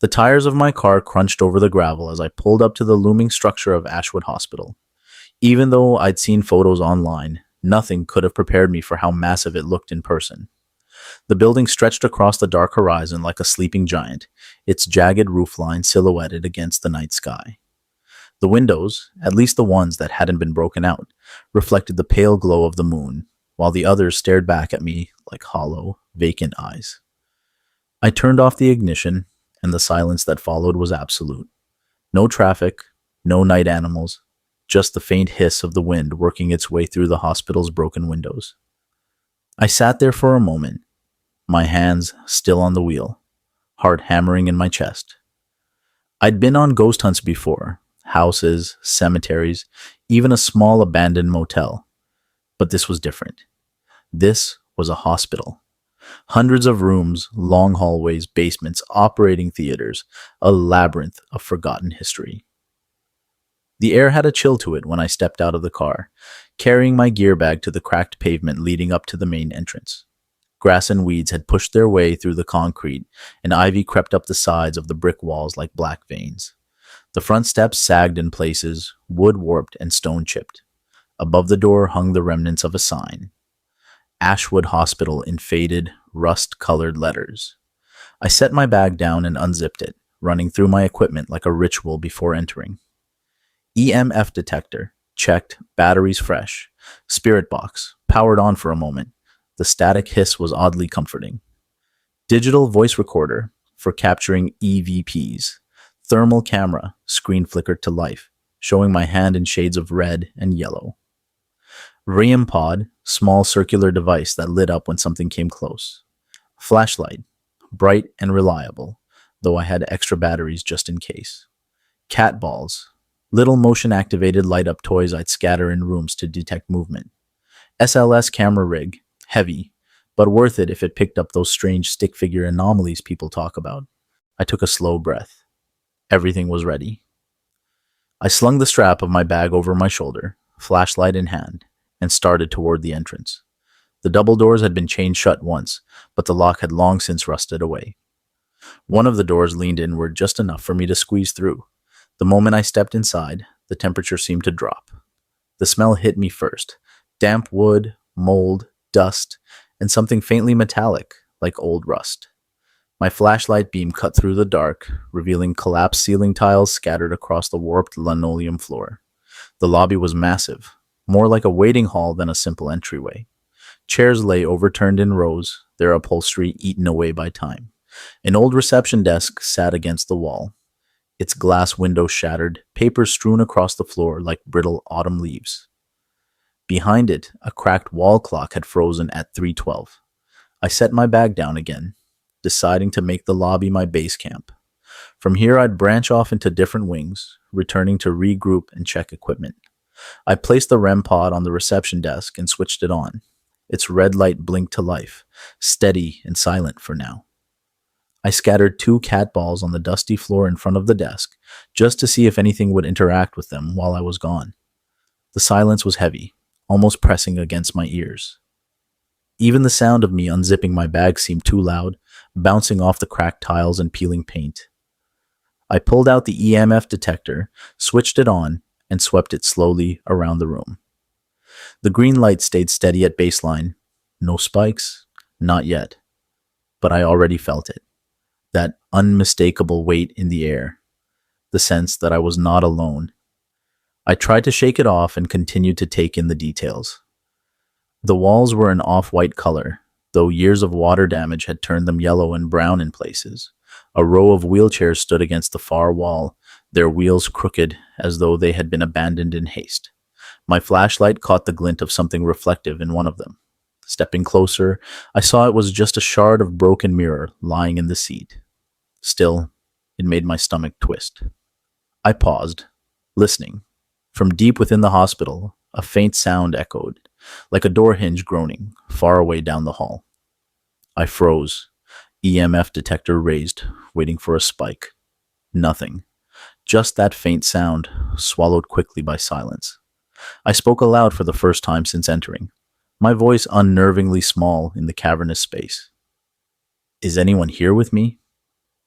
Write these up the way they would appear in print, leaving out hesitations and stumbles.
The tires of my car crunched over the gravel as I pulled up to the looming structure of Ashwood Hospital. Even though I'd seen photos online, nothing could have prepared me for how massive it looked in person. The building stretched across the dark horizon like a sleeping giant, its jagged roofline silhouetted against the night sky. The windows, at least the ones that hadn't been broken out, reflected the pale glow of the moon, while the others stared back at me like hollow, vacant eyes. I turned off the ignition, and the silence that followed was absolute. No traffic, no night animals, just the faint hiss of the wind working its way through the hospital's broken windows. I sat there for a moment, my hands still on the wheel, heart hammering in my chest. I'd been on ghost hunts before, houses, cemeteries, even a small abandoned motel. But this was different. This was a hospital. Hundreds of rooms, long hallways, basements, operating theaters, a labyrinth of forgotten history. The air had a chill to it when I stepped out of the car, carrying my gear bag to the cracked pavement leading up to the main entrance. Grass and weeds had pushed their way through the concrete, and ivy crept up the sides of the brick walls like black veins. The front steps sagged in places, wood warped and stone chipped. Above the door hung the remnants of a sign. Ashwood Hospital in faded, rust-colored letters. I set my bag down and unzipped it, running through my equipment like a ritual before entering. EMF detector, checked, batteries fresh. Spirit box, powered on for a moment. The static hiss was oddly comforting. Digital voice recorder, for capturing EVPs. Thermal camera, screen flickered to life, showing my hand in shades of red and yellow. REM pod, small circular device that lit up when something came close. Flashlight, bright and reliable, though I had extra batteries just in case. Cat balls, little motion-activated light-up toys I'd scatter in rooms to detect movement. SLS camera rig, heavy, but worth it if it picked up those strange stick figure anomalies people talk about. I took a slow breath. Everything was ready. I slung the strap of my bag over my shoulder, flashlight in hand, and started toward the entrance. The double doors had been chained shut once, but the lock had long since rusted away. One of the doors leaned inward just enough for me to squeeze through. The moment I stepped inside, the temperature seemed to drop. The smell hit me first. Damp wood, mold, dust, and something faintly metallic, like old rust. My flashlight beam cut through the dark, revealing collapsed ceiling tiles scattered across the warped linoleum floor. The lobby was massive, more like a waiting hall than a simple entryway. Chairs lay overturned in rows, their upholstery eaten away by time. An old reception desk sat against the wall, its glass window shattered, papers strewn across the floor like brittle autumn leaves. Behind it, a cracked wall clock had frozen at 3:12. I set my bag down again, deciding to make the lobby my base camp. From here, I'd branch off into different wings, returning to regroup and check equipment. I placed the REM pod on the reception desk and switched it on. Its red light blinked to life, steady and silent for now. I scattered 2 cat balls on the dusty floor in front of the desk, just to see if anything would interact with them while I was gone. The silence was heavy, almost pressing against my ears. Even the sound of me unzipping my bag seemed too loud, bouncing off the cracked tiles and peeling paint. I pulled out the EMF detector, switched it on, and swept it slowly around the room. The green light stayed steady at baseline. No spikes, not yet. But I already felt it. That unmistakable weight in the air. The sense that I was not alone. I tried to shake it off and continued to take in the details. The walls were an off-white color, though years of water damage had turned them yellow and brown in places. A row of wheelchairs stood against the far wall, their wheels crooked as though they had been abandoned in haste. My flashlight caught the glint of something reflective in one of them. Stepping closer, I saw it was just a shard of broken mirror lying in the seat. Still, it made my stomach twist. I paused, listening. From deep within the hospital, a faint sound echoed, like a door hinge groaning, far away down the hall. I froze, EMF detector raised, waiting for a spike. Nothing. Just that faint sound, swallowed quickly by silence. I spoke aloud for the first time since entering, my voice unnervingly small in the cavernous space. "Is anyone here with me?"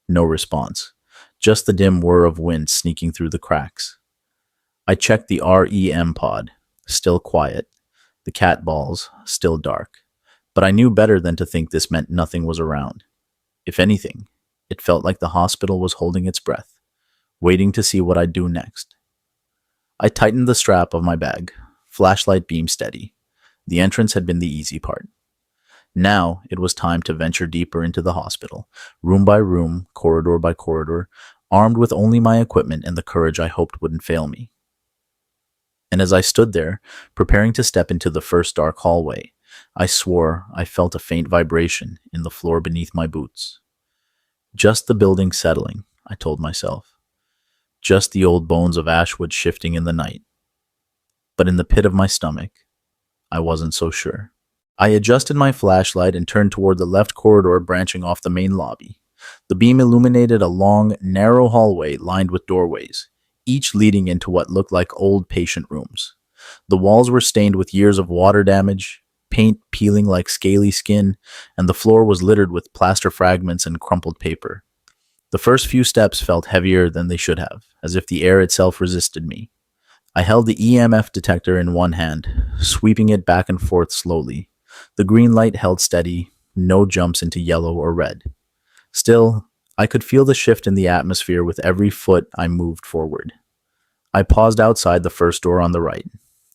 No response. just the dim whir of wind sneaking through the cracks. I checked the REM pod, still quiet, the cat balls, still dark. But I knew better than to think this meant nothing was around. If anything, it felt like the hospital was holding its breath, waiting to see what I'd do next. I tightened the strap of my bag, flashlight beam steady. The entrance had been the easy part. Now it was time to venture deeper into the hospital, room by room, corridor by corridor, armed with only my equipment and the courage I hoped wouldn't fail me. And as I stood there, preparing to step into the first dark hallway, I swore I felt a faint vibration in the floor beneath my boots. Just the building settling, I told myself. Just the old bones of Ashwood shifting in the night. But in the pit of my stomach, I wasn't so sure. I adjusted my flashlight and turned toward the left corridor branching off the main lobby. The beam illuminated a long, narrow hallway lined with doorways, each leading into what looked like old patient rooms. The walls were stained with years of water damage, paint peeling like scaly skin, and the floor was littered with plaster fragments and crumpled paper. The first few steps felt heavier than they should have, as if the air itself resisted me. I held the EMF detector in one hand, sweeping it back and forth slowly. The green light held steady, no jumps into yellow or red. Still, I could feel the shift in the atmosphere with every foot I moved forward. I paused outside the first door on the right.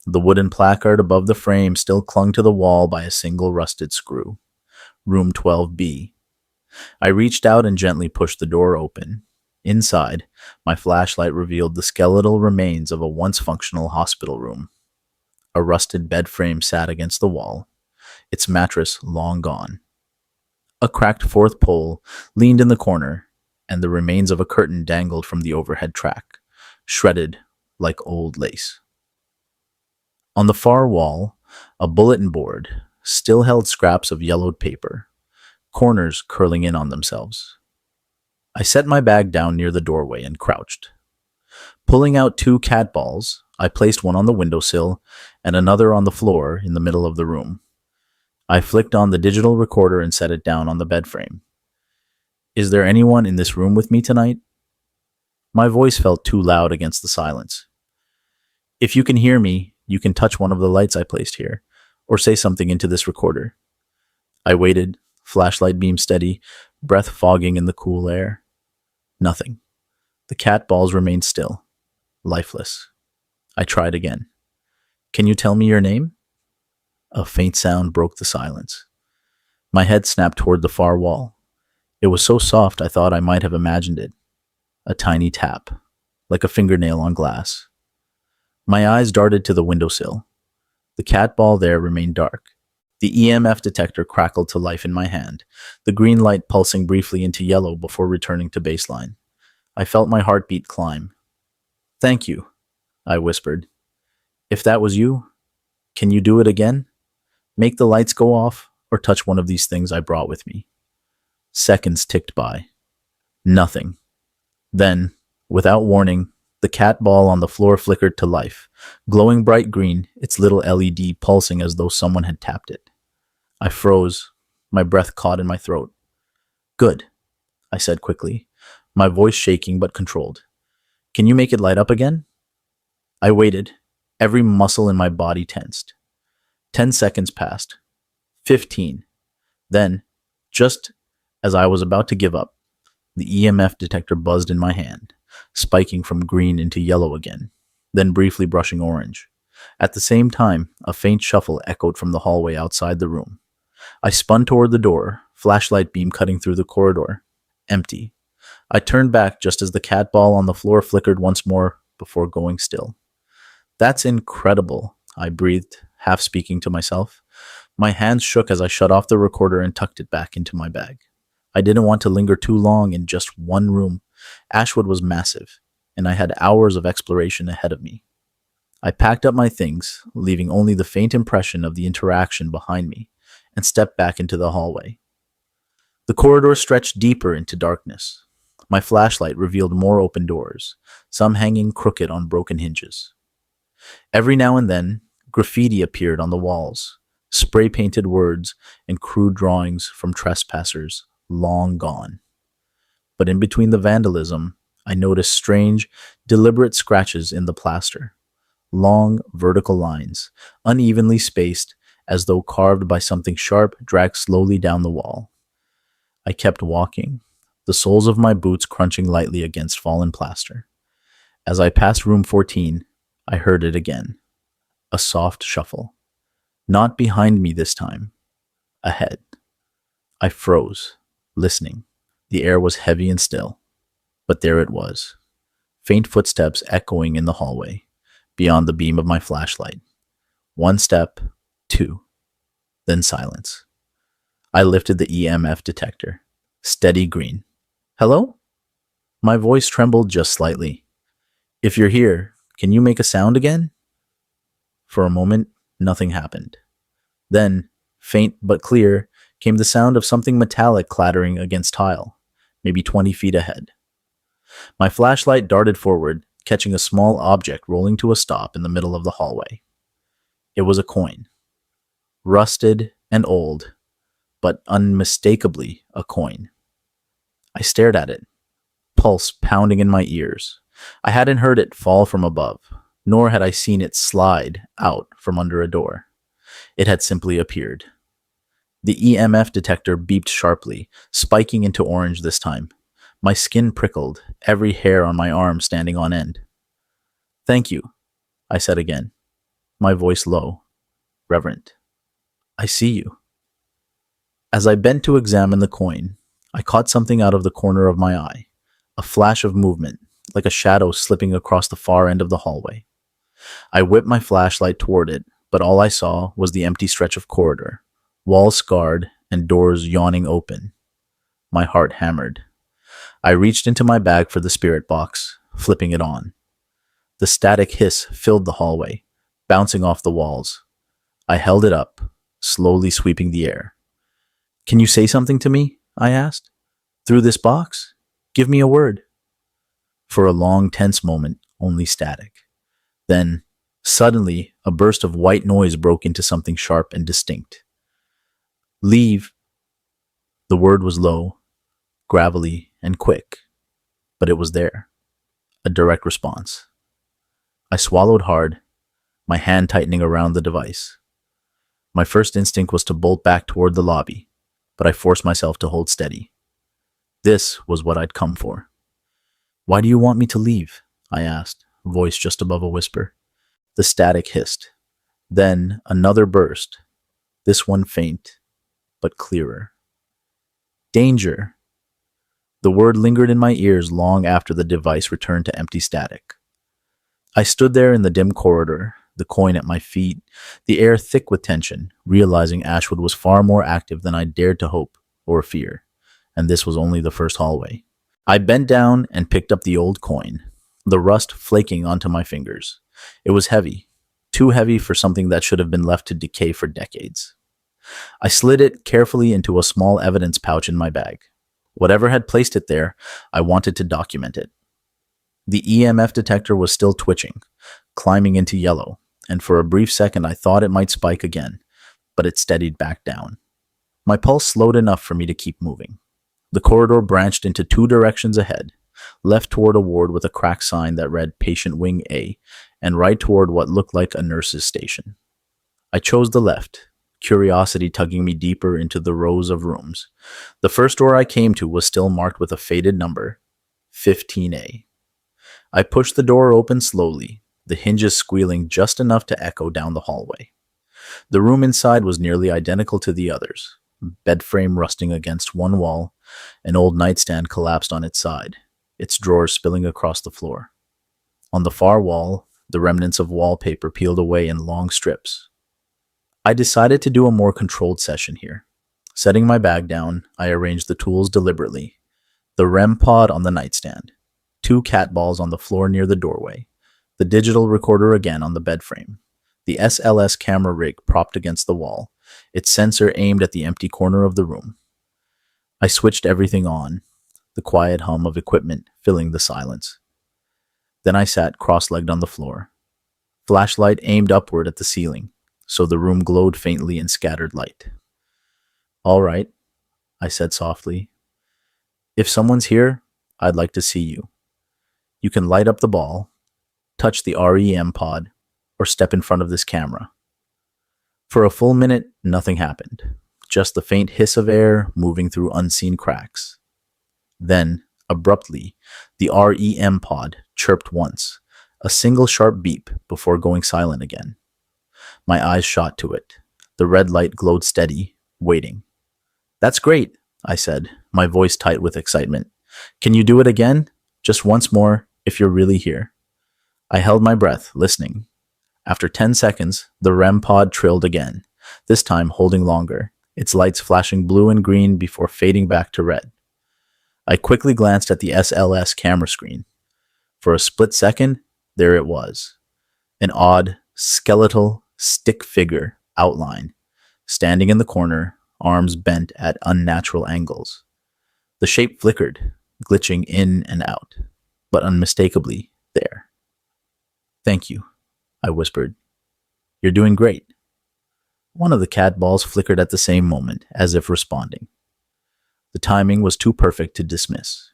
The wooden placard above the frame still clung to the wall by a single rusted screw. Room 12B. I reached out and gently pushed the door open. Inside, my flashlight revealed the skeletal remains of a once functional hospital room. A rusted bed frame sat against the wall, its mattress long gone. A cracked fourth pole leaned in the corner, and the remains of a curtain dangled from the overhead track, shredded like old lace. On the far wall, a bulletin board still held scraps of yellowed paper, corners curling in on themselves. I set my bag down near the doorway and crouched. Pulling out 2 cat balls, I placed one on the windowsill and another on the floor in the middle of the room. I flicked on the digital recorder and set it down on the bed frame. Is there anyone in this room with me tonight? My voice felt too loud against the silence. If you can hear me, you can touch one of the lights I placed here, or say something into this recorder. I waited, flashlight beam steady, breath fogging in the cool air. Nothing. The cat balls remained still, lifeless. I tried again. Can you tell me your name? A faint sound broke the silence. My head snapped toward the far wall. It was so soft I thought I might have imagined it. A tiny tap, like a fingernail on glass. My eyes darted to the windowsill. The cat ball there remained dark. The EMF detector crackled to life in my hand, the green light pulsing briefly into yellow before returning to baseline. I felt my heartbeat climb. Thank you, I whispered. If that was you, can you do it again? Make the lights go off, or touch one of these things I brought with me. Seconds ticked by. Nothing. Then, without warning, the cat ball on the floor flickered to life, glowing bright green, its little LED pulsing as though someone had tapped it. I froze, my breath caught in my throat. Good, I said quickly, my voice shaking but controlled. Can you make it light up again? I waited, every muscle in my body tensed. 10 seconds passed. 15. Then, just as I was about to give up, the EMF detector buzzed in my hand, spiking from green into yellow again, then briefly brushing orange. At the same time, a faint shuffle echoed from the hallway outside the room. I spun toward the door, flashlight beam cutting through the corridor. Empty. I turned back just as the cat ball on the floor flickered once more before going still. That's incredible, I breathed, half speaking to myself. My hands shook as I shut off the recorder and tucked it back into my bag. I didn't want to linger too long in just one room. Ashwood was massive, and I had hours of exploration ahead of me. I packed up my things, leaving only the faint impression of the interaction behind me, and stepped back into the hallway. The corridor stretched deeper into darkness. My flashlight revealed more open doors, some hanging crooked on broken hinges. Every now and then, graffiti appeared on the walls, spray-painted words and crude drawings from trespassers long gone. But in between the vandalism, I noticed strange, deliberate scratches in the plaster, long, vertical lines, unevenly spaced, as though carved by something sharp dragged slowly down the wall. I kept walking, the soles of my boots crunching lightly against fallen plaster. As I passed room 14, I heard it again, a soft shuffle. Not behind me this time, ahead. I froze, listening. The air was heavy and still, but there it was, faint footsteps echoing in the hallway, beyond the beam of my flashlight. One step, two, then silence. I lifted the EMF detector. Steady green. Hello? My voice trembled just slightly. If you're here, can you make a sound again? For a moment, nothing happened. Then, faint but clear, came the sound of something metallic clattering against tile, maybe 20 feet ahead. My flashlight darted forward, catching a small object rolling to a stop in the middle of the hallway. It was a coin. Rusted and old, but unmistakably a coin. I stared at it, pulse pounding in my ears. I hadn't heard it fall from above, nor had I seen it slide out from under a door. It had simply appeared. The EMF detector beeped sharply, spiking into orange this time. My skin prickled, every hair on my arm standing on end. Thank you, I said again, my voice low, reverent. I see you. As I bent to examine the coin, I caught something out of the corner of my eye, a flash of movement, like a shadow slipping across the far end of the hallway. I whipped my flashlight toward it, but all I saw was the empty stretch of corridor, walls scarred and doors yawning open. My heart hammered. I reached into my bag for the spirit box, flipping it on. The static hiss filled the hallway, bouncing off the walls. I held it up, slowly sweeping the air. Can you say something to me? I asked. Through this box? Give me a word. For a long, tense moment, only static. Then, suddenly, a burst of white noise broke into something sharp and distinct. Leave. The word was low, gravelly, and quick, but it was there. A direct response. I swallowed hard, my hand tightening around the device. My first instinct was to bolt back toward the lobby, but I forced myself to hold steady. This was what I'd come for. Why do you want me to leave? I asked, voice just above a whisper. The static hissed. Then another burst, this one faint, but clearer. Danger. The word lingered in my ears long after the device returned to empty static. I stood there in the dim corridor, the coin at my feet, the air thick with tension, realizing Ashwood was far more active than I dared to hope or fear, and this was only the first hallway. I bent down and picked up the old coin, the rust flaking onto my fingers. It was heavy, too heavy for something that should have been left to decay for decades. I slid it carefully into a small evidence pouch in my bag. Whatever had placed it there, I wanted to document it. The EMF detector was still twitching, climbing into yellow, and for a brief second I thought it might spike again, but it steadied back down. My pulse slowed enough for me to keep moving. The corridor branched into two directions ahead, left toward a ward with a cracked sign that read Patient Wing A, and right toward what looked like a nurse's station. I chose the left, curiosity tugging me deeper into the rows of rooms. The first door I came to was still marked with a faded number, 15A. I pushed the door open slowly, the hinges squealing just enough to echo down the hallway. The room inside was nearly identical to the others, bed frame rusting against one wall, an old nightstand collapsed on its side, its drawers spilling across the floor. On the far wall, the remnants of wallpaper peeled away in long strips. I decided to do a more controlled session here. Setting my bag down, I arranged the tools deliberately. The REM pod on the nightstand, 2 cat balls on the floor near the doorway, the digital recorder again on the bed frame, the SLS camera rig propped against the wall, its sensor aimed at the empty corner of the room. I switched everything on, the quiet hum of equipment filling the silence. Then I sat cross-legged on the floor, flashlight aimed upward at the ceiling, so the room glowed faintly in scattered light. All right, I said softly. If someone's here, I'd like to see you. You can light up the ball, touch the REM pod, or step in front of this camera. For a full minute, nothing happened. Just the faint hiss of air moving through unseen cracks. Then, abruptly, the REM pod chirped once, a single sharp beep before going silent again. My eyes shot to it. The red light glowed steady, waiting. "That's great," I said, my voice tight with excitement. "Can you do it again? Just once more, if you're really here." I held my breath, listening. After 10 seconds, the REM pod trilled again, this time holding longer, its lights flashing blue and green before fading back to red. I quickly glanced at the SLS camera screen. For a split second, there it was. An odd, skeletal, stick figure outline, standing in the corner, arms bent at unnatural angles. The shape flickered, glitching in and out, but unmistakably there. "Thank you," I whispered. "You're doing great." One of the cat balls flickered at the same moment, as if responding. The timing was too perfect to dismiss.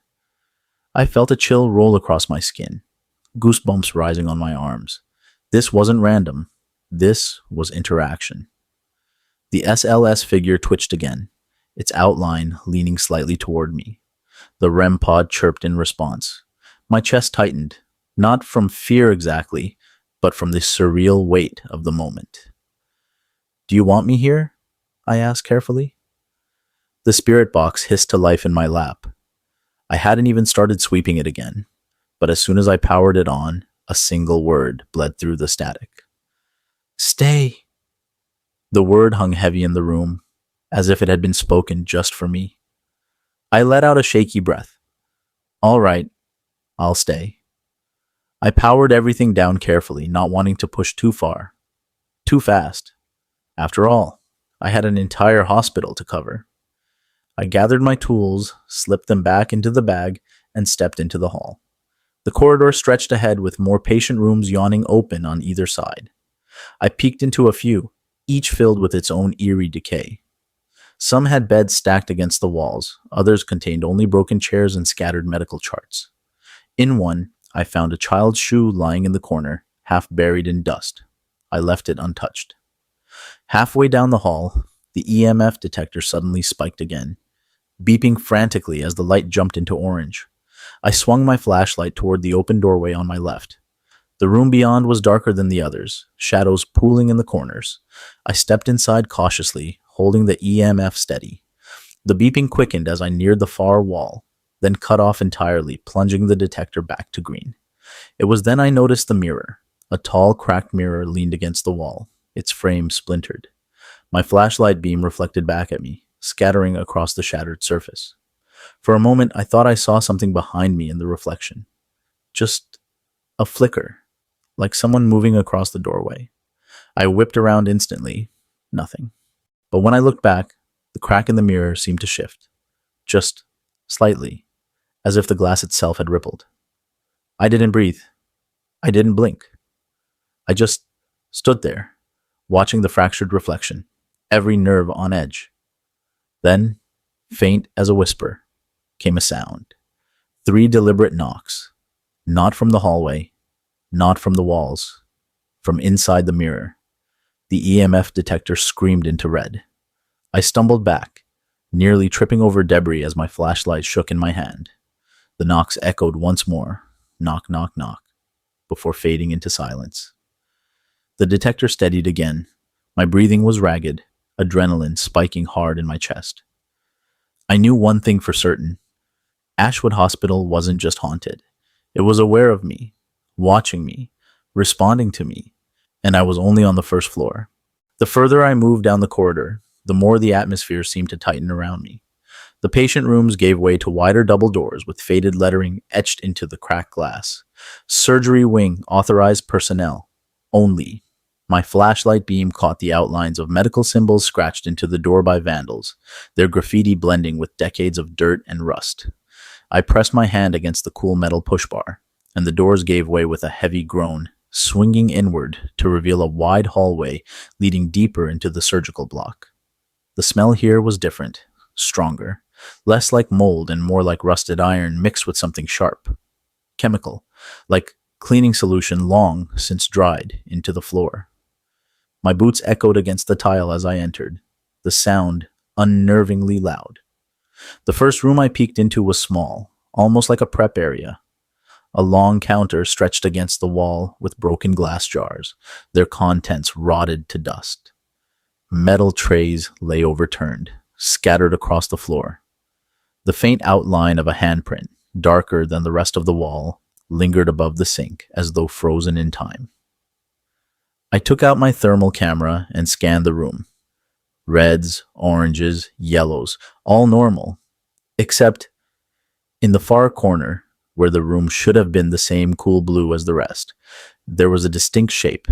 I felt a chill roll across my skin, goosebumps rising on my arms. This wasn't random. This was interaction. The SLS figure twitched again, its outline leaning slightly toward me. The REM pod chirped in response. My chest tightened, not from fear exactly, but from the surreal weight of the moment. "Do you want me here?" I asked carefully. The spirit box hissed to life in my lap. I hadn't even started sweeping it again, but as soon as I powered it on, a single word bled through the static. "Stay." The word hung heavy in the room, as if it had been spoken just for me. I let out a shaky breath. "All right, I'll stay." I powered everything down carefully, not wanting to push too far, too fast. After all, I had an entire hospital to cover. I gathered my tools, slipped them back into the bag, and stepped into the hall. The corridor stretched ahead with more patient rooms yawning open on either side. I peeked into a few, each filled with its own eerie decay. Some had beds stacked against the walls, others contained only broken chairs and scattered medical charts. In one, I found a child's shoe lying in the corner, half buried in dust. I left it untouched. Halfway down the hall, the EMF detector suddenly spiked again, beeping frantically as the light jumped into orange. I swung my flashlight toward the open doorway on my left. The room beyond was darker than the others, shadows pooling in the corners. I stepped inside cautiously, holding the EMF steady. The beeping quickened as I neared the far wall, then cut off entirely, plunging the detector back to green. It was then I noticed the mirror. A tall, cracked mirror leaned against the wall, its frame splintered. My flashlight beam reflected back at me, scattering across the shattered surface. For a moment, I thought I saw something behind me in the reflection. Just a flicker, like someone moving across the doorway. I whipped around instantly. Nothing. But when I looked back, the crack in the mirror seemed to shift. Just slightly, as if the glass itself had rippled. I didn't breathe. I didn't blink. I just stood there, watching the fractured reflection, every nerve on edge. Then, faint as a whisper, came a sound. 3 deliberate knocks. Not from the hallway, not from the walls, from inside the mirror. The EMF detector screamed into red. I stumbled back, nearly tripping over debris as my flashlight shook in my hand. The knocks echoed once more, knock, knock, knock, before fading into silence. The detector steadied again. My breathing was ragged, adrenaline spiking hard in my chest. I knew one thing for certain. Ashwood Hospital wasn't just haunted. It was aware of me, watching me, responding to me, and I was only on the first floor. The further I moved down the corridor, the more the atmosphere seemed to tighten around me. The patient rooms gave way to wider double doors with faded lettering etched into the cracked glass. Surgery wing, authorized personnel. Only. My flashlight beam caught the outlines of medical symbols scratched into the door by vandals, their graffiti blending with decades of dirt and rust. I pressed my hand against the cool metal push bar, and the doors gave way with a heavy groan, swinging inward to reveal a wide hallway leading deeper into the surgical block. The smell here was different, stronger, less like mold and more like rusted iron mixed with something sharp. chemical, like cleaning solution long since dried into the floor. My boots echoed against the tile as I entered, the sound unnervingly loud. The first room I peeked into was small, almost like a prep area. A long counter stretched against the wall with broken glass jars, their contents rotted to dust. Metal trays lay overturned, scattered across the floor. The faint outline of a handprint, darker than the rest of the wall, lingered above the sink as though frozen in time. I took out my thermal camera and scanned the room. Reds, oranges, yellows, all normal, except in the far corner, where the room should have been the same cool blue as the rest, there was a distinct shape,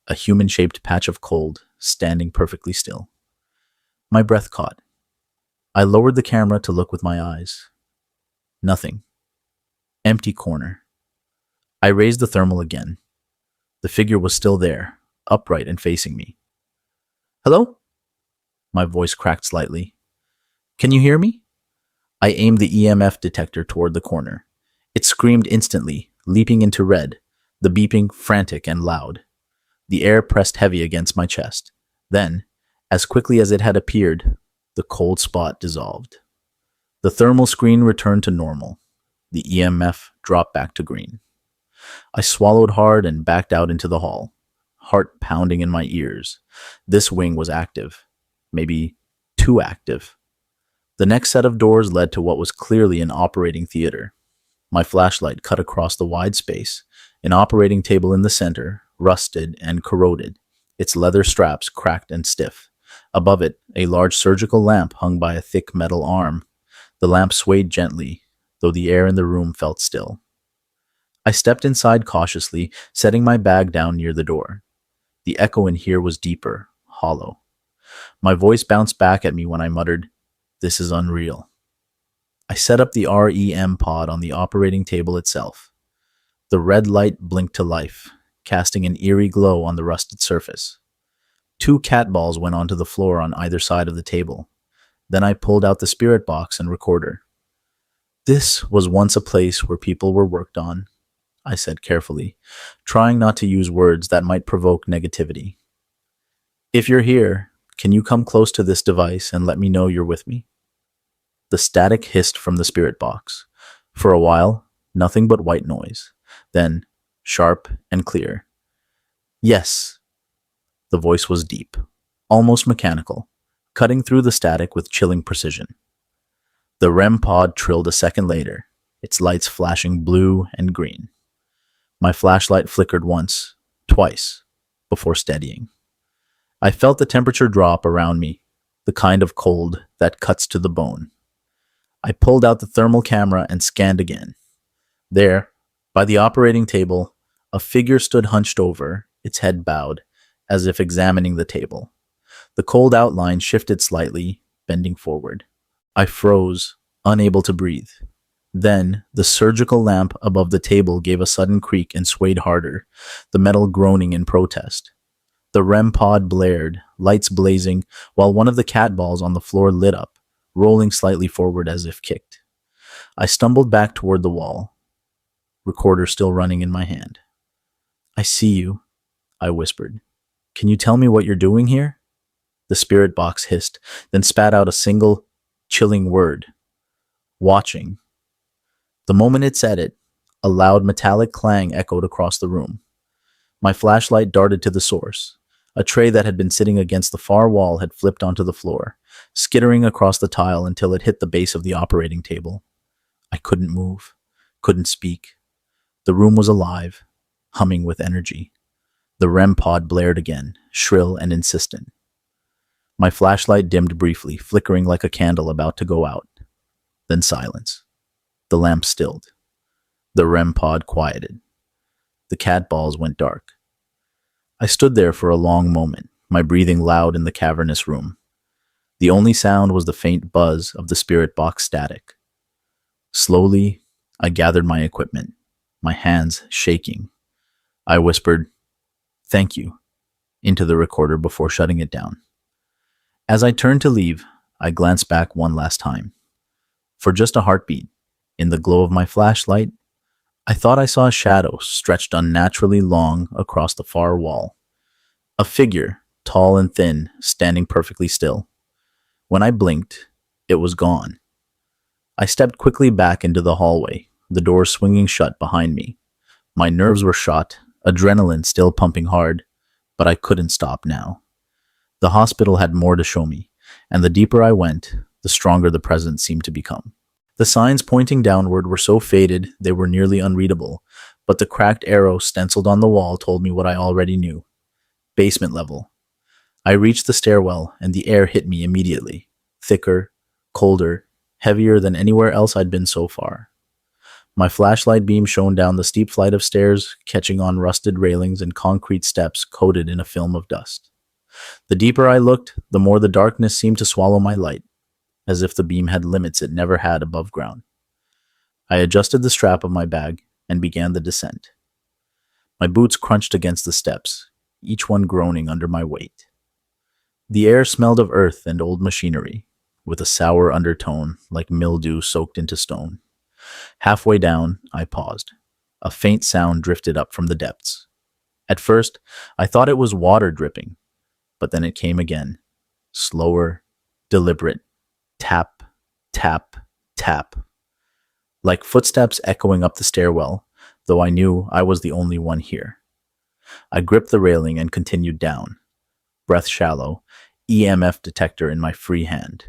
a human-shaped patch of cold, standing perfectly still. My breath caught. I lowered the camera to look with my eyes. Nothing. Empty corner. I raised the thermal again. The figure was still there, upright and facing me. "Hello?" My voice cracked slightly. "Can you hear me?" I aimed the EMF detector toward the corner. It screamed instantly, leaping into red, the beeping frantic and loud. The air pressed heavy against my chest. Then, as quickly as it had appeared, the cold spot dissolved. The thermal screen returned to normal. The EMF dropped back to green. I swallowed hard and backed out into the hall, heart pounding in my ears. This wing was active. Maybe too active. The next set of doors led to what was clearly an operating theater. My flashlight cut across the wide space, an operating table in the center, rusted and corroded, its leather straps cracked and stiff. Above it, a large surgical lamp hung by a thick metal arm. The lamp swayed gently, though the air in the room felt still. I stepped inside cautiously, setting my bag down near the door. The echo in here was deeper, hollow. My voice bounced back at me when I muttered, "This is unreal." I set up the REM pod on the operating table itself. The red light blinked to life, casting an eerie glow on the rusted surface. 2 cat balls went onto the floor on either side of the table. Then I pulled out the spirit box and recorder. "This was once a place where people were worked on," I said carefully, trying not to use words that might provoke negativity. "If you're here, can you come close to this device and let me know you're with me?" The static hissed from the spirit box. For a while, nothing but white noise. Then, sharp and clear. "Yes." The voice was deep, almost mechanical, cutting through the static with chilling precision. The REM pod trilled a second later, its lights flashing blue and green. My flashlight flickered once, twice, before steadying. I felt the temperature drop around me, the kind of cold that cuts to the bone. I pulled out the thermal camera and scanned again. There, by the operating table, a figure stood hunched over, its head bowed, as if examining the table. The cold outline shifted slightly, bending forward. I froze, unable to breathe. Then, the surgical lamp above the table gave a sudden creak and swayed harder, the metal groaning in protest. The REM pod blared, lights blazing, while one of the cat balls on the floor lit up, rolling slightly forward as if kicked. I stumbled back toward the wall, recorder still running in my hand. "I see you," I whispered. "Can you tell me what you're doing here?" The spirit box hissed, then spat out a single, chilling word. "Watching." The moment it said it, a loud metallic clang echoed across the room. My flashlight darted to the source. A tray that had been sitting against the far wall had flipped onto the floor, skittering across the tile until it hit the base of the operating table. I couldn't move, couldn't speak. The room was alive, humming with energy. The REM pod blared again, shrill and insistent. My flashlight dimmed briefly, flickering like a candle about to go out. Then silence. The lamp stilled. The REM pod quieted. The cat balls went dark. I stood there for a long moment, my breathing loud in the cavernous room. The only sound was the faint buzz of the spirit box static. Slowly, I gathered my equipment, my hands shaking. I whispered, "Thank you," into the recorder before shutting it down. As I turned to leave, I glanced back one last time. For just a heartbeat, in the glow of my flashlight, I thought I saw a shadow stretched unnaturally long across the far wall. A figure, tall and thin, standing perfectly still. When I blinked, it was gone. I stepped quickly back into the hallway, the door swinging shut behind me. My nerves were shot, adrenaline still pumping hard, but I couldn't stop now. The hospital had more to show me, and the deeper I went, the stronger the presence seemed to become. The signs pointing downward were so faded they were nearly unreadable, but the cracked arrow stenciled on the wall told me what I already knew. Basement level. I reached the stairwell, and the air hit me immediately. Thicker, colder, heavier than anywhere else I'd been so far. My flashlight beam shone down the steep flight of stairs, catching on rusted railings and concrete steps coated in a film of dust. The deeper I looked, the more the darkness seemed to swallow my light, as if the beam had limits it never had above ground. I adjusted the strap of my bag and began the descent. My boots crunched against the steps, each one groaning under my weight. The air smelled of earth and old machinery, with a sour undertone like mildew soaked into stone. Halfway down, I paused. A faint sound drifted up from the depths. At first, I thought it was water dripping, but then it came again. Slower, deliberate. Tap, tap, tap. Like footsteps echoing up the stairwell, though I knew I was the only one here. I gripped the railing and continued down. Breath shallow, EMF detector in my free hand.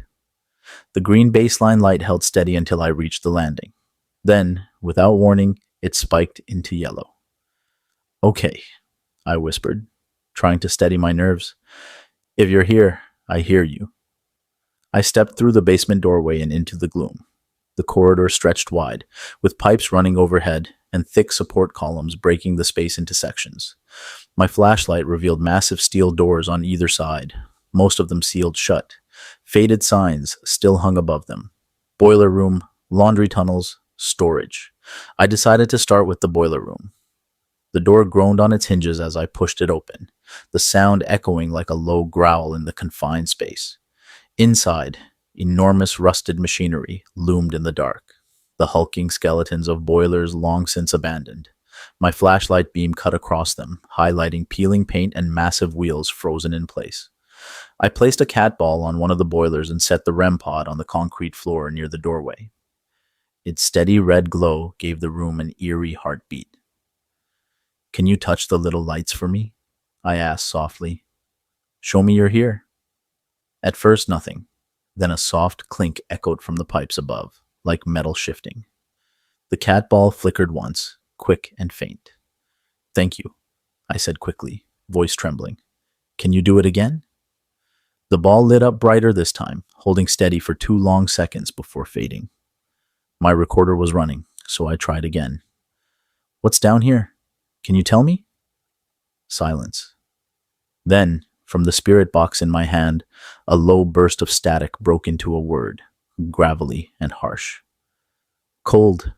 The green baseline light held steady until I reached the landing. Then, without warning, it spiked into yellow. "Okay," I whispered, trying to steady my nerves. "If you're here, I hear you." I stepped through the basement doorway and into the gloom. The corridor stretched wide, with pipes running overhead and thick support columns breaking the space into sections. My flashlight revealed massive steel doors on either side, most of them sealed shut. Faded signs still hung above them. Boiler room, laundry tunnels, storage. I decided to start with the boiler room. The door groaned on its hinges as I pushed it open, the sound echoing like a low growl in the confined space. Inside, enormous rusted machinery loomed in the dark, the hulking skeletons of boilers long since abandoned. My flashlight beam cut across them, highlighting peeling paint and massive wheels frozen in place. I placed a cat ball on one of the boilers and set the REM pod on the concrete floor near the doorway. Its steady red glow gave the room an eerie heartbeat. "Can you touch the little lights for me?" I asked softly. "Show me you're here." At first, nothing. Then a soft clink echoed from the pipes above, like metal shifting. The cat ball flickered once, quick and faint. "Thank you," I said quickly, voice trembling. "Can you do it again?" The ball lit up brighter this time, holding steady for 2 long seconds before fading. My recorder was running, so I tried again. "What's down here? Can you tell me?" Silence. Then, from the spirit box in my hand, a low burst of static broke into a word, gravelly and harsh. "Cold."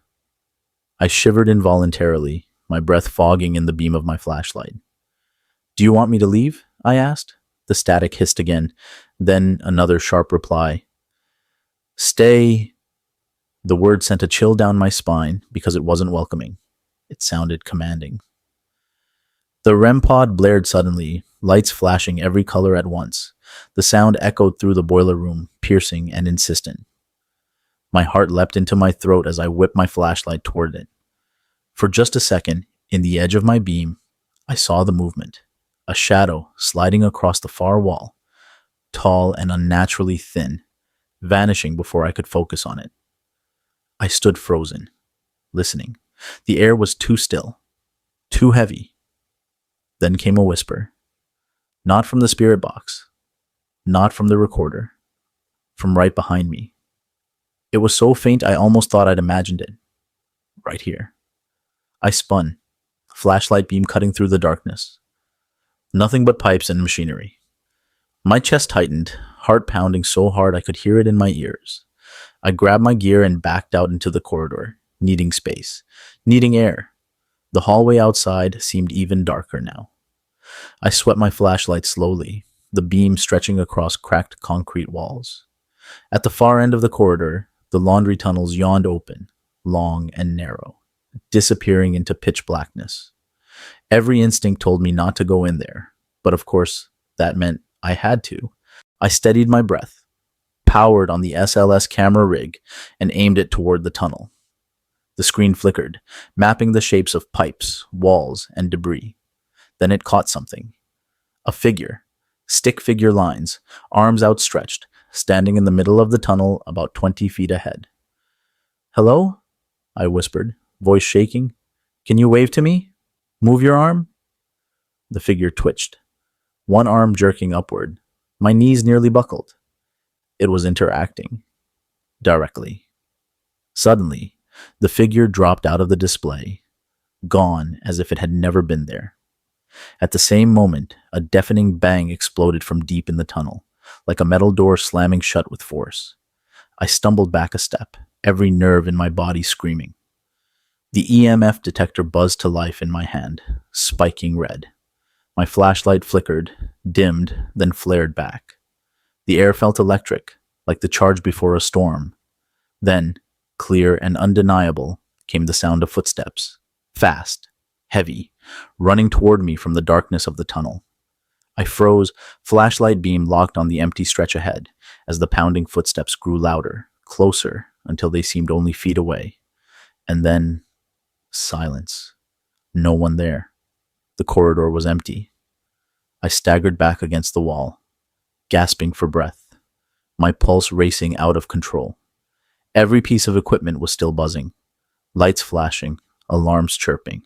I shivered involuntarily, my breath fogging in the beam of my flashlight. "Do you want me to leave?" I asked. The static hissed again, then another sharp reply. "Stay." The word sent a chill down my spine because it wasn't welcoming. It sounded commanding. The REM pod blared suddenly, lights flashing every color at once. The sound echoed through the boiler room, piercing and insistent. My heart leapt into my throat as I whipped my flashlight toward it. For just a second, in the edge of my beam, I saw the movement. A shadow sliding across the far wall, tall and unnaturally thin, vanishing before I could focus on it. I stood frozen, listening. The air was too still, too heavy. Then came a whisper. Not from the spirit box, not from the recorder, from right behind me. It was so faint I almost thought I'd imagined it. Right here. I spun, flashlight beam cutting through the darkness. Nothing but pipes and machinery. My chest tightened, heart pounding so hard I could hear it in my ears. I grabbed my gear and backed out into the corridor, needing space, needing air. The hallway outside seemed even darker now. I swept my flashlight slowly, the beam stretching across cracked concrete walls. At the far end of the corridor, the laundry tunnels yawned open, long and narrow, disappearing into pitch blackness. Every instinct told me not to go in there, but of course, that meant I had to. I steadied my breath, powered on the SLS camera rig, and aimed it toward the tunnel. The screen flickered, mapping the shapes of pipes, walls, and debris. Then it caught something. A figure. Stick figure lines, arms outstretched, standing in the middle of the tunnel about 20 feet ahead. "Hello?" I whispered, voice shaking. "Can you wave to me? Move your arm?" The figure twitched, one arm jerking upward. My knees nearly buckled. It was interacting. Directly. Suddenly, the figure dropped out of the display, gone as if it had never been there. At the same moment, a deafening bang exploded from deep in the tunnel, like a metal door slamming shut with force. I stumbled back a step, every nerve in my body screaming. The EMF detector buzzed to life in my hand, spiking red. My flashlight flickered, dimmed, then flared back. The air felt electric, like the charge before a storm. Then, clear and undeniable, came the sound of footsteps. Fast, heavy, running toward me from the darkness of the tunnel. I froze, flashlight beam locked on the empty stretch ahead, as the pounding footsteps grew louder, closer, until they seemed only feet away. And then, silence. No one there. The corridor was empty. I staggered back against the wall, gasping for breath, my pulse racing out of control. Every piece of equipment was still buzzing, lights flashing, alarms chirping.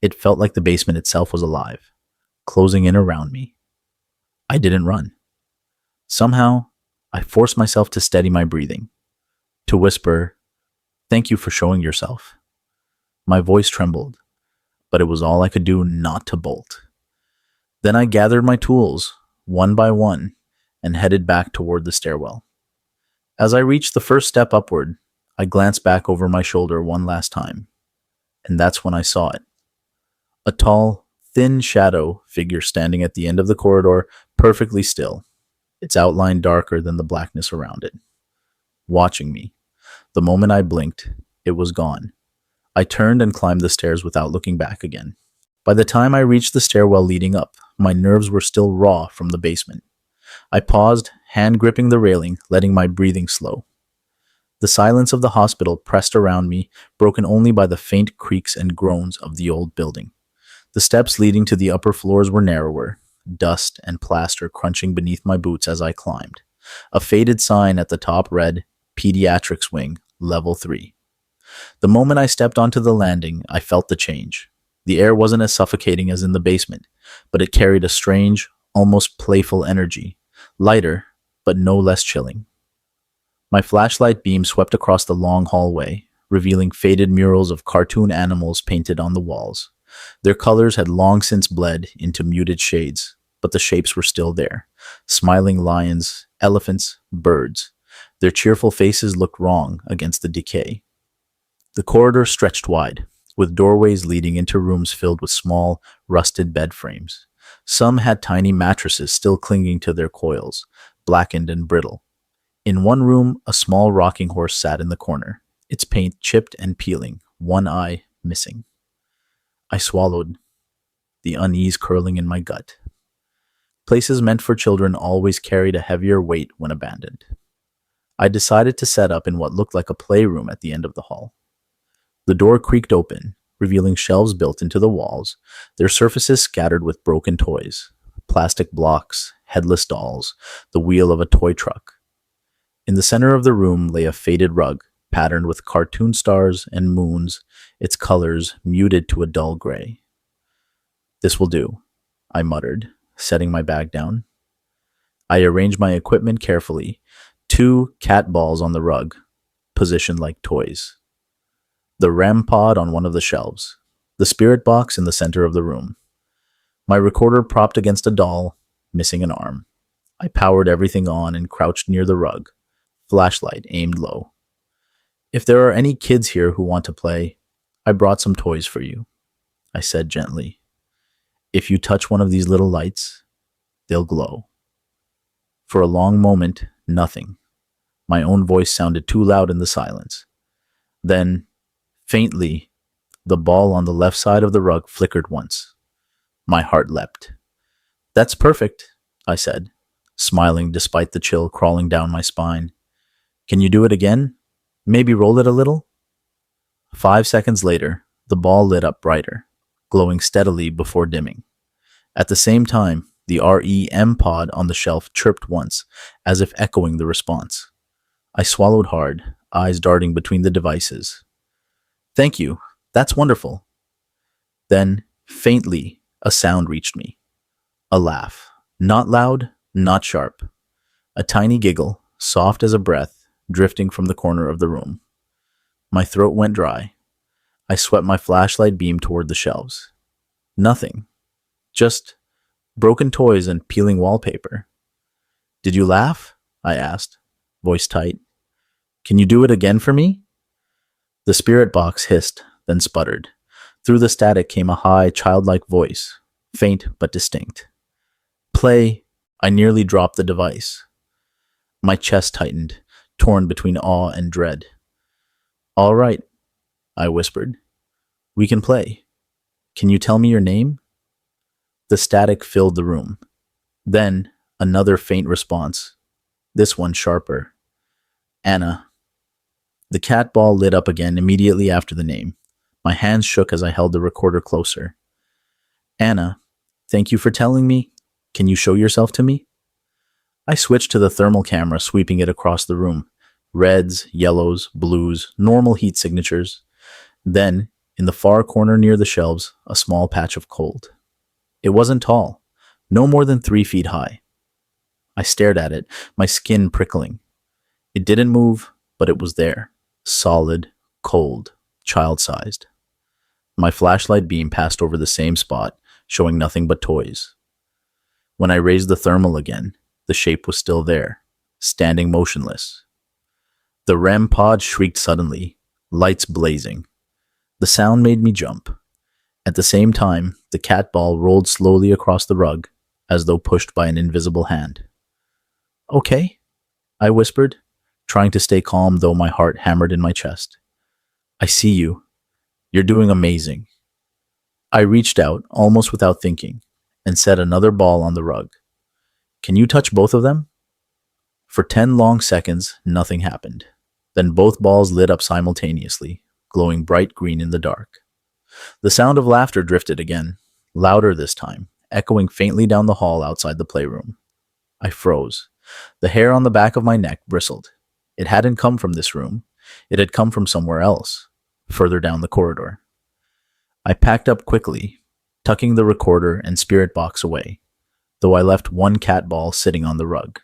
It felt like the basement itself was alive, closing in around me. I didn't run. Somehow, I forced myself to steady my breathing, to whisper, "Thank you for showing yourself." My voice trembled, but it was all I could do not to bolt. Then I gathered my tools, one by one, and headed back toward the stairwell. As I reached the first step upward, I glanced back over my shoulder one last time, and that's when I saw it. A tall, thin shadow figure standing at the end of the corridor, perfectly still, its outline darker than the blackness around it. Watching me. The moment I blinked, it was gone. I turned and climbed the stairs without looking back again. By the time I reached the stairwell leading up, my nerves were still raw from the basement. I paused, hand gripping the railing, letting my breathing slow. The silence of the hospital pressed around me, broken only by the faint creaks and groans of the old building. The steps leading to the upper floors were narrower, dust and plaster crunching beneath my boots as I climbed. A faded sign at the top read, "Pediatrics Wing, Level 3. The moment I stepped onto the landing, I felt the change. The air wasn't as suffocating as in the basement, but it carried a strange, almost playful energy, lighter, but no less chilling. My flashlight beam swept across the long hallway, revealing faded murals of cartoon animals painted on the walls. Their colors had long since bled into muted shades, but the shapes were still there. Smiling lions, elephants, birds. Their cheerful faces looked wrong against the decay. The corridor stretched wide, with doorways leading into rooms filled with small, rusted bed frames. Some had tiny mattresses still clinging to their coils, blackened and brittle. In one room, a small rocking horse sat in the corner, its paint chipped and peeling, one eye missing. I swallowed, the unease curling in my gut. Places meant for children always carried a heavier weight when abandoned. I decided to set up in what looked like a playroom at the end of the hall. The door creaked open, revealing shelves built into the walls, their surfaces scattered with broken toys, plastic blocks, headless dolls, the wheel of a toy truck. In the center of the room lay a faded rug, patterned with cartoon stars and moons, its colors muted to a dull gray. "This will do," I muttered, setting my bag down. I arranged my equipment carefully, 2 cat balls on the rug, positioned like toys. The REM pod on one of the shelves, the spirit box in the center of the room. My recorder propped against a doll, missing an arm. I powered everything on and crouched near the rug, flashlight aimed low. "If there are any kids here who want to play, I brought some toys for you," I said gently. "If you touch one of these little lights, they'll glow." For a long moment, nothing. My own voice sounded too loud in the silence. Then, faintly, The ball on the left side of the rug flickered once. My heart leapt. That's perfect, I said, smiling despite the chill crawling down my spine. Can you do it again? Maybe roll it a little? 5 seconds later, the ball lit up brighter, glowing steadily before dimming. At the same time, the REM pod on the shelf chirped once, as if echoing the response. I swallowed hard, eyes darting between the devices. Thank you. That's wonderful. Then, faintly, a sound reached me. A laugh. Not loud, not sharp. A tiny giggle, soft as a breath, drifting from the corner of the room. My throat went dry. I swept my flashlight beam toward the shelves. Nothing. Just broken toys and peeling wallpaper. Did you laugh? I asked, voice tight. Can you do it again for me? The spirit box hissed, then sputtered. Through the static came a high, childlike voice, faint but distinct. Play. I nearly dropped the device. My chest tightened, torn between awe and dread. All right, I whispered. We can play. Can you tell me your name? The static filled the room. Then, another faint response, this one sharper. Anna. The cat ball lit up again immediately after the name. My hands shook as I held the recorder closer. Anna, thank you for telling me. Can you show yourself to me? I switched to the thermal camera, sweeping it across the room. Reds, yellows, blues, normal heat signatures. Then, in the far corner near the shelves, a small patch of cold. It wasn't tall, no more than 3 feet high. I stared at it, my skin prickling. It didn't move, but it was there, solid, cold, child-sized. My flashlight beam passed over the same spot, showing nothing but toys. When I raised the thermal again, the shape was still there, standing motionless. The REM pod shrieked suddenly, lights blazing. The sound made me jump. At the same time, the cat ball rolled slowly across the rug, as though pushed by an invisible hand. Okay, I whispered, trying to stay calm though my heart hammered in my chest. I see you. You're doing amazing. I reached out, almost without thinking, and set another ball on the rug. Can you touch both of them? For 10 long seconds, nothing happened. Then both balls lit up simultaneously, glowing bright green in the dark. The sound of laughter drifted again, louder this time, echoing faintly down the hall outside the playroom. I froze. The hair on the back of my neck bristled. It hadn't come from this room. It had come from somewhere else, further down the corridor. I packed up quickly, tucking the recorder and spirit box away, though I left one cat ball sitting on the rug.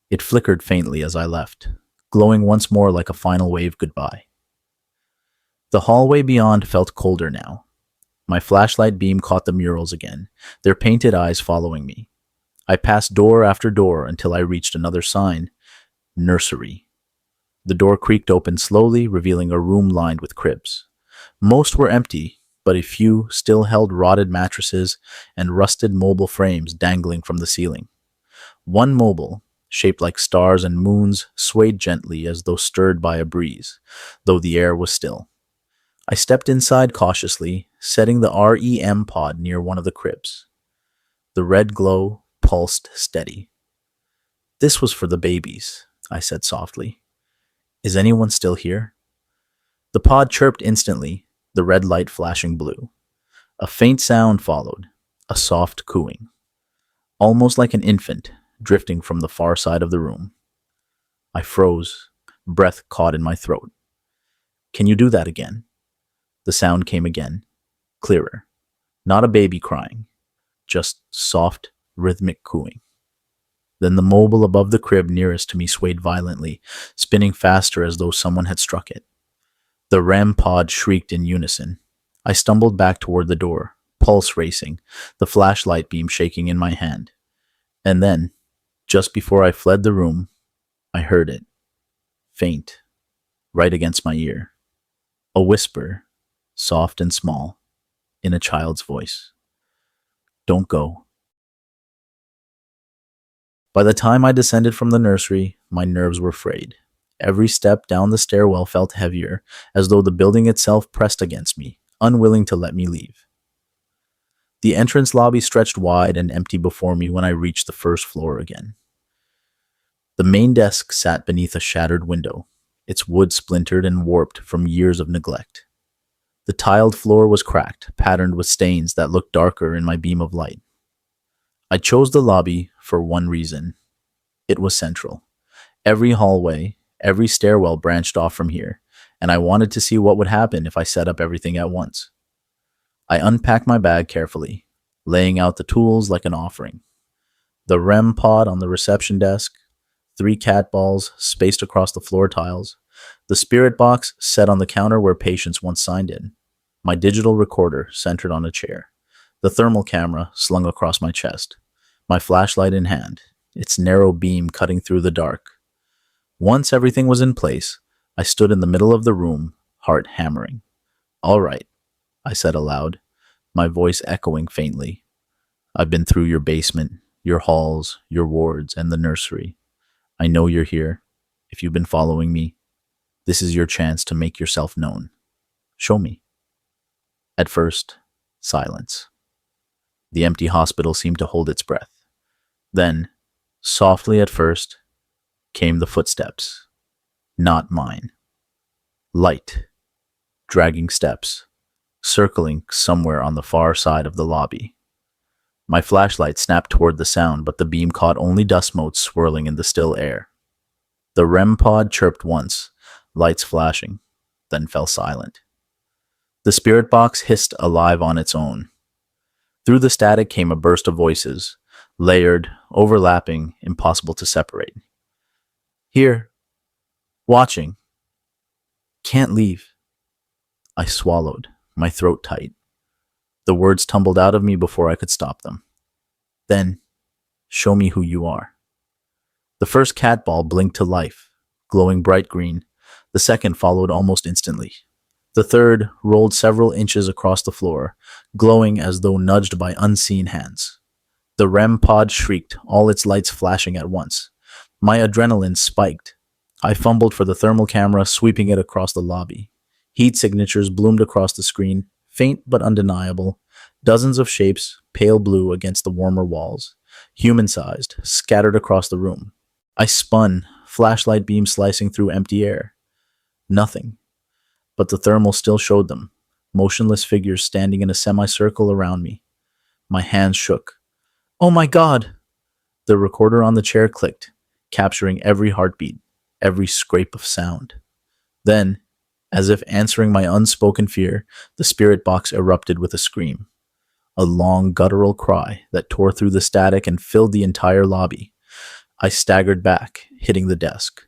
It flickered faintly as I left, glowing once more like a final wave goodbye. The hallway beyond felt colder now. My flashlight beam caught the murals again, their painted eyes following me. I passed door after door until I reached another sign, nursery. The door creaked open slowly, revealing a room lined with cribs. Most were empty, but a few still held rotted mattresses and rusted mobile frames dangling from the ceiling. One mobile, shaped like stars and moons, swayed gently as though stirred by a breeze, though the air was still. I stepped inside cautiously, setting the REM pod near one of the cribs. The red glow pulsed steady. This was for the babies, I said softly. Is anyone still here? The pod chirped instantly, the red light flashing blue. A faint sound followed, a soft cooing, almost like an infant drifting from the far side of the room. I froze, breath caught in my throat. Can you do that again? The sound came again, clearer. Not a baby crying, just soft, rhythmic cooing. Then the mobile above the crib nearest to me swayed violently, spinning faster as though someone had struck it. The REM pod shrieked in unison. I stumbled back toward the door, pulse racing, the flashlight beam shaking in my hand. And then, just before I fled the room, I heard it, faint, right against my ear. A whisper, soft and small, in a child's voice. Don't go. By the time I descended from the nursery, my nerves were frayed. Every step down the stairwell felt heavier, as though the building itself pressed against me, unwilling to let me leave. The entrance lobby stretched wide and empty before me when I reached the first floor again. The main desk sat beneath a shattered window, its wood splintered and warped from years of neglect. The tiled floor was cracked, patterned with stains that looked darker in my beam of light. I chose the lobby for one reason. It was central. Every hallway, every stairwell branched off from here, and I wanted to see what would happen if I set up everything at once. I unpacked my bag carefully, laying out the tools like an offering. The REM pod on the reception desk, 3 cat balls spaced across the floor tiles, the spirit box set on the counter where patients once signed in, my digital recorder centered on a chair, the thermal camera slung across my chest, my flashlight in hand, its narrow beam cutting through the dark. Once everything was in place, I stood in the middle of the room, heart hammering. "All right," I said aloud, my voice echoing faintly. "I've been through your basement, your halls, your wards, and the nursery. I know you're here. If you've been following me, this is your chance to make yourself known. Show me." At first, silence. The empty hospital seemed to hold its breath. Then, softly at first, came the footsteps. Not mine. Light, dragging steps, circling somewhere on the far side of the lobby. My flashlight snapped toward the sound, but the beam caught only dust motes swirling in the still air. The REM pod chirped once, lights flashing, then fell silent. The spirit box hissed alive on its own. Through the static came a burst of voices, layered, overlapping, impossible to separate. "Here. Watching. Can't leave." I swallowed, my throat tight. The words tumbled out of me before I could stop them. "Then, show me who you are." The first cat ball blinked to life, glowing bright green. The second followed almost instantly. The third rolled several inches across the floor, glowing as though nudged by unseen hands. The REM pod shrieked, all its lights flashing at once. My adrenaline spiked. I fumbled for the thermal camera, sweeping it across the lobby. Heat signatures bloomed across the screen, faint but undeniable. Dozens of shapes, pale blue against the warmer walls, human-sized, scattered across the room. I spun, flashlight beam slicing through empty air. Nothing. But the thermal still showed them, motionless figures standing in a semicircle around me. My hands shook. "Oh my God!" The recorder on the chair clicked, capturing every heartbeat, every scrape of sound. Then, as if answering my unspoken fear, the spirit box erupted with a scream. A long guttural cry that tore through the static and filled the entire lobby. I staggered back, hitting the desk.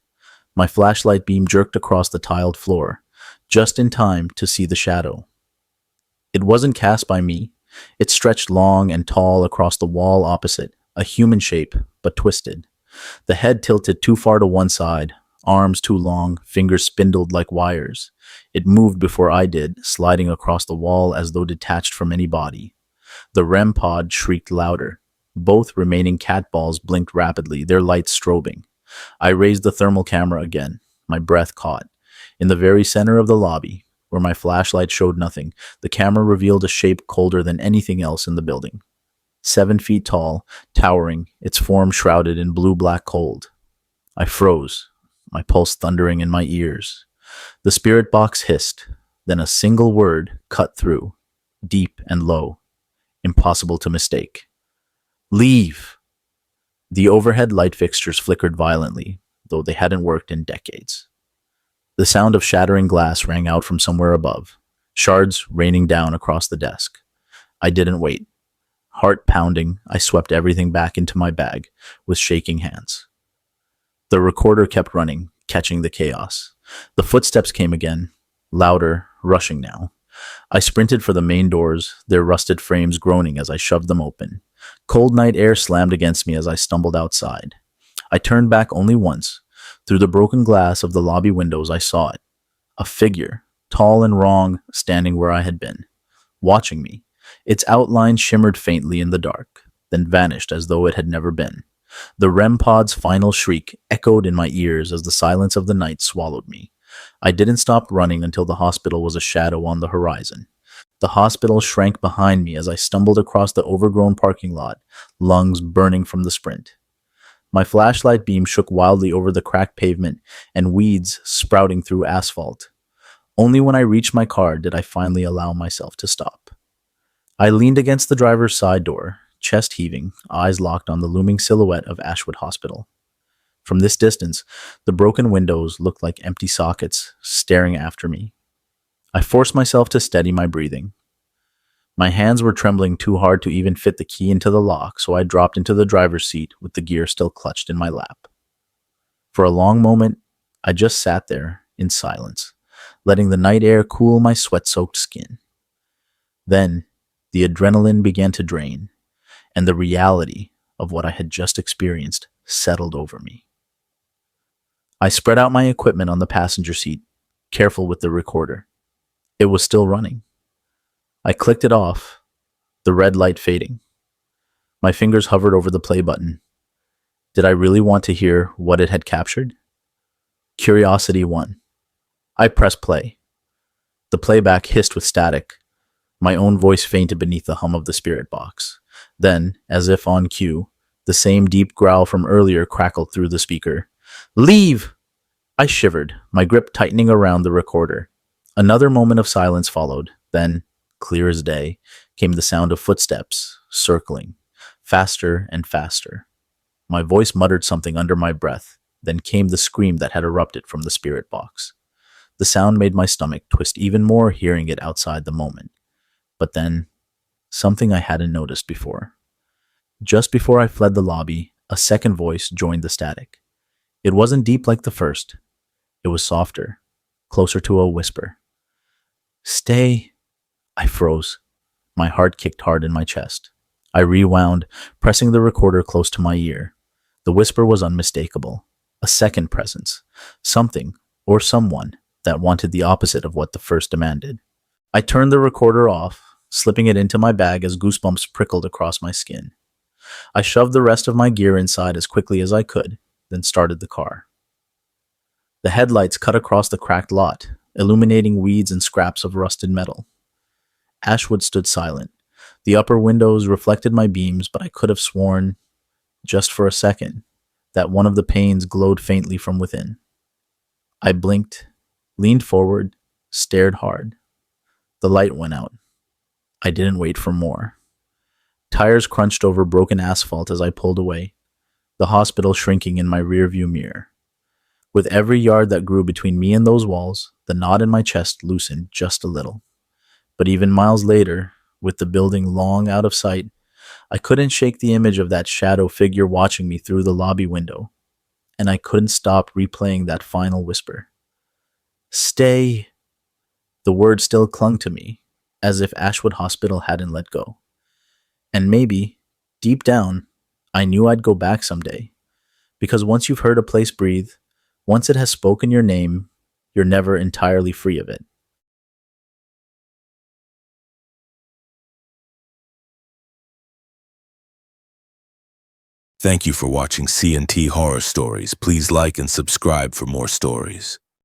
My flashlight beam jerked across the tiled floor, just in time to see the shadow. It wasn't cast by me. It stretched long and tall across the wall opposite, a human shape, but twisted. The head tilted too far to one side, arms too long, fingers spindled like wires. It moved before I did, sliding across the wall as though detached from any body. The REM pod shrieked louder. Both remaining cat balls blinked rapidly, their lights strobing. I raised the thermal camera again, my breath caught. In the very center of the lobby, where my flashlight showed nothing, the camera revealed a shape colder than anything else in the building. 7 feet tall, towering, its form shrouded in blue-black cold. I froze, my pulse thundering in my ears. The spirit box hissed, then a single word cut through, deep and low, impossible to mistake. "Leave!" The overhead light fixtures flickered violently, though they hadn't worked in decades. The sound of shattering glass rang out from somewhere above, shards raining down across the desk. I didn't wait. Heart pounding, I swept everything back into my bag with shaking hands. The recorder kept running, catching the chaos. The footsteps came again, louder, rushing now. I sprinted for the main doors, their rusted frames groaning as I shoved them open. Cold night air slammed against me as I stumbled outside. I turned back only once. Through the broken glass of the lobby windows, I saw it. A figure, tall and wrong, standing where I had been, watching me. Its outline shimmered faintly in the dark, then vanished as though it had never been. The REM pod's final shriek echoed in my ears as the silence of the night swallowed me. I didn't stop running until the hospital was a shadow on the horizon. The hospital shrank behind me as I stumbled across the overgrown parking lot, lungs burning from the sprint. My flashlight beam shook wildly over the cracked pavement and weeds sprouting through asphalt. Only when I reached my car did I finally allow myself to stop. I leaned against the driver's side door, chest heaving, eyes locked on the looming silhouette of Ashwood Hospital. From this distance, the broken windows looked like empty sockets staring after me. I forced myself to steady my breathing. My hands were trembling too hard to even fit the key into the lock, so I dropped into the driver's seat with the gear still clutched in my lap. For a long moment, I just sat there in silence, letting the night air cool my sweat-soaked skin. Then, the adrenaline began to drain, and the reality of what I had just experienced settled over me. I spread out my equipment on the passenger seat, careful with the recorder. It was still running. I clicked it off, the red light fading. My fingers hovered over the play button. Did I really want to hear what it had captured? Curiosity won. I pressed play. The playback hissed with static. My own voice fainted beneath the hum of the spirit box. Then, as if on cue, the same deep growl from earlier crackled through the speaker. Leave! I shivered, my grip tightening around the recorder. Another moment of silence followed. Then, clear as day, came the sound of footsteps, circling, faster and faster. My voice muttered something under my breath. Then came the scream that had erupted from the spirit box. The sound made my stomach twist even more hearing it outside the moment. But then, something I hadn't noticed before. Just before I fled the lobby, a second voice joined the static. It wasn't deep like the first. It was softer, closer to a whisper. Stay. I froze. My heart kicked hard in my chest. I rewound, pressing the recorder close to my ear. The whisper was unmistakable. A second presence. Something, or someone, that wanted the opposite of what the first demanded. I turned the recorder off, slipping it into my bag as goosebumps prickled across my skin. I shoved the rest of my gear inside as quickly as I could, then started the car. The headlights cut across the cracked lot, illuminating weeds and scraps of rusted metal. Ashwood stood silent. The upper windows reflected my beams, but I could have sworn, just for a second, that one of the panes glowed faintly from within. I blinked, leaned forward, stared hard. The light went out. I didn't wait for more. Tires crunched over broken asphalt as I pulled away, the hospital shrinking in my rearview mirror. With every yard that grew between me and those walls, the knot in my chest loosened just a little. But even miles later, with the building long out of sight, I couldn't shake the image of that shadow figure watching me through the lobby window, and I couldn't stop replaying that final whisper. Stay! The word still clung to me, as if Ashwood Hospital hadn't let go. And maybe, deep down, I knew I'd go back someday, because once you've heard a place breathe, once it has spoken your name, you're never entirely free of it. Thank you for watching C&T Horror Stories. Please like and subscribe for more stories.